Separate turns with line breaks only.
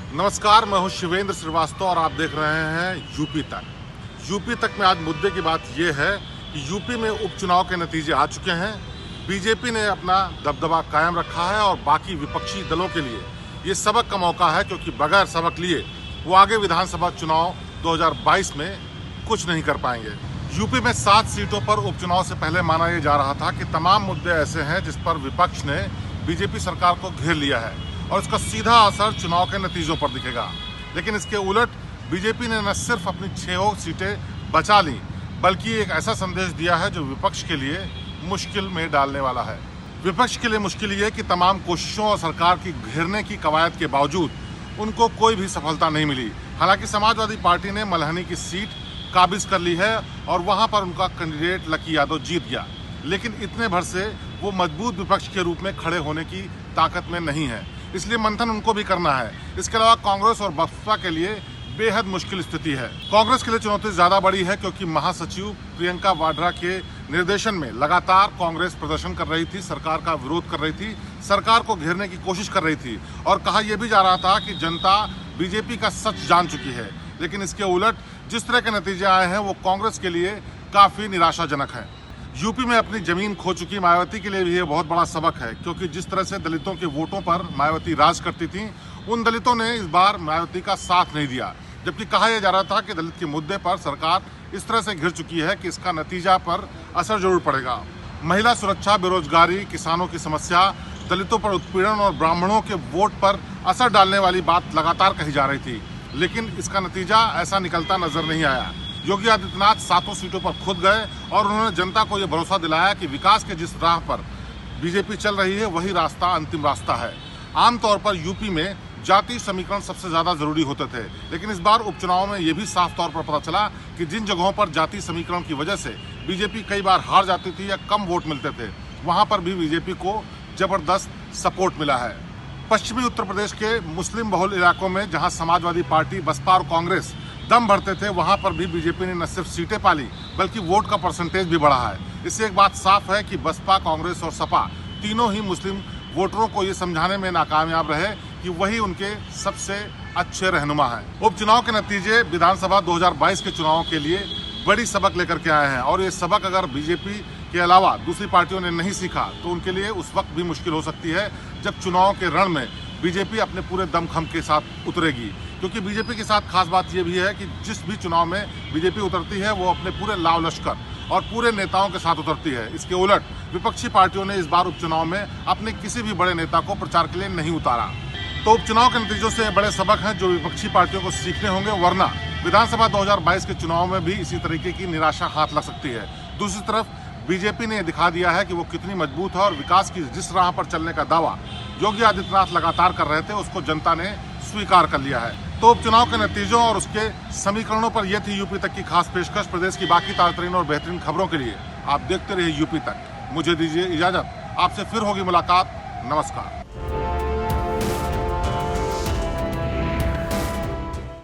नमस्कार, मैं हूं शिवेंद्र श्रीवास्तव और आप देख रहे हैं यूपी तक। यूपी तक में आज मुद्दे की बात यह है कि यूपी में उपचुनाव के नतीजे आ चुके हैं। बीजेपी ने अपना दबदबा कायम रखा है और बाकी विपक्षी दलों के लिए ये सबक का मौका है, क्योंकि बगैर सबक लिए वो आगे विधानसभा चुनाव 2022 में कुछ नहीं कर पाएंगे। यूपी में 7 सीटों पर उपचुनाव से पहले माना यह जा रहा था कि तमाम मुद्दे ऐसे हैं जिस पर विपक्ष ने बीजेपी सरकार को घेर लिया है और इसका सीधा असर चुनाव के नतीजों पर दिखेगा। लेकिन इसके उलट बीजेपी ने न सिर्फ अपनी 6 सीटें बचा ली, बल्कि एक ऐसा संदेश दिया है जो विपक्ष के लिए मुश्किल में डालने वाला है। विपक्ष के लिए मुश्किल ये कि तमाम कोशिशों और सरकार की घेरने की कवायद के बावजूद उनको कोई भी सफलता नहीं मिली। हालांकि समाजवादी पार्टी ने मल्हनी की सीट काबिज कर ली है और वहां पर उनका कैंडिडेट लकी यादव जीत गया, लेकिन इतने भर से वो मजबूत विपक्ष के रूप में खड़े होने की ताकत में नहीं है, इसलिए मंथन उनको भी करना है। इसके अलावा कांग्रेस और बसपा के लिए बेहद मुश्किल स्थिति है। कांग्रेस के लिए चुनौती ज्यादा बड़ी है, क्योंकि महासचिव प्रियंका वाड्रा के निर्देशन में लगातार कांग्रेस प्रदर्शन कर रही थी, सरकार का विरोध कर रही थी, सरकार को घेरने की कोशिश कर रही थी और कहा यह भी जा रहा था कि जनता बीजेपी का सच जान चुकी है। लेकिन इसके उलट जिस तरह के नतीजे आए हैं वो कांग्रेस के लिए काफी निराशाजनक है। यूपी में अपनी जमीन खो चुकी मायावती के लिए भी ये बहुत बड़ा सबक है, क्योंकि जिस तरह से दलितों के वोटों पर मायावती राज करती थी, उन दलितों ने इस बार मायावती का साथ नहीं दिया। जबकि कहा यह जा रहा था कि दलित के मुद्दे पर सरकार इस तरह से घिर चुकी है कि इसका नतीजा पर असर जरूर पड़ेगा। महिला सुरक्षा, बेरोजगारी, किसानों की समस्या, दलितों पर उत्पीड़न और ब्राह्मणों के वोट पर असर डालने वाली बात लगातार कही जा रही थी, लेकिन इसका नतीजा ऐसा निकलता नजर नहीं आया। योगी आदित्यनाथ 7 सीटों पर खुद गए और उन्होंने जनता को यह भरोसा दिलाया कि विकास के जिस राह पर बीजेपी चल रही है वही रास्ता अंतिम रास्ता है। आमतौर पर यूपी में जाति समीकरण सबसे ज्यादा जरूरी होते थे, लेकिन इस बार उपचुनाव में यह भी साफ तौर पर पता चला कि जिन जगहों पर जाति समीकरण की वजह से बीजेपी कई बार हार जाती थी या कम वोट मिलते थे, वहां पर भी बीजेपी को जबरदस्त सपोर्ट मिला है। पश्चिमी उत्तर प्रदेश के मुस्लिम बहुल इलाकों में जहां समाजवादी पार्टी, बसपा और कांग्रेस दम भरते थे, वहां पर भी बीजेपी ने न सिर्फ सीटें पाली बल्कि वोट का परसेंटेज भी बढ़ा है। इससे एक बात साफ है कि बसपा, कांग्रेस और सपा तीनों ही मुस्लिम वोटरों को ये समझाने में नाकामयाब रहे कि वही उनके सबसे अच्छे रहनुमा हैं। उपचुनाव के नतीजे विधानसभा 2022 के चुनावों के लिए बड़ी सबक लेकर के आए हैं और ये सबक अगर बीजेपी के अलावा दूसरी पार्टियों ने नहीं सीखा तो उनके लिए उस वक्त भी मुश्किल हो सकती है जब चुनाव के रण में बीजेपी अपने पूरे दमखम के साथ उतरेगी। क्योंकि बीजेपी के साथ खास बात यह भी है कि जिस भी चुनाव में बीजेपी उतरती है वो अपने पूरे लाव लश्कर और पूरे नेताओं के साथ उतरती है। इसके उलट विपक्षी पार्टियों ने इस बार उपचुनाव में अपने किसी भी बड़े नेता को प्रचार के लिए नहीं उतारा। तो उपचुनाव के नतीजों से बड़े सबक हैं जो विपक्षी पार्टियों को सीखने होंगे, वरना विधानसभा 2022 के चुनाव में भी इसी तरीके की निराशा हाथ लग सकती है। दूसरी तरफ बीजेपी ने दिखा दिया है कि वो कितनी मजबूत है और विकास की जिस राह पर चलने का दावा योगी आदित्यनाथ लगातार कर रहे थे उसको जनता ने स्वीकार कर लिया है। तो उपचुनाव के नतीजों और उसके समीकरणों पर यह थी यूपी तक की खास पेशकश। प्रदेश की बाकी ताज़ा और बेहतरीन खबरों के लिए आप देखते रहिए यूपी तक। मुझे दीजिए इजाजत, आपसे फिर होगी मुलाकात। नमस्कार।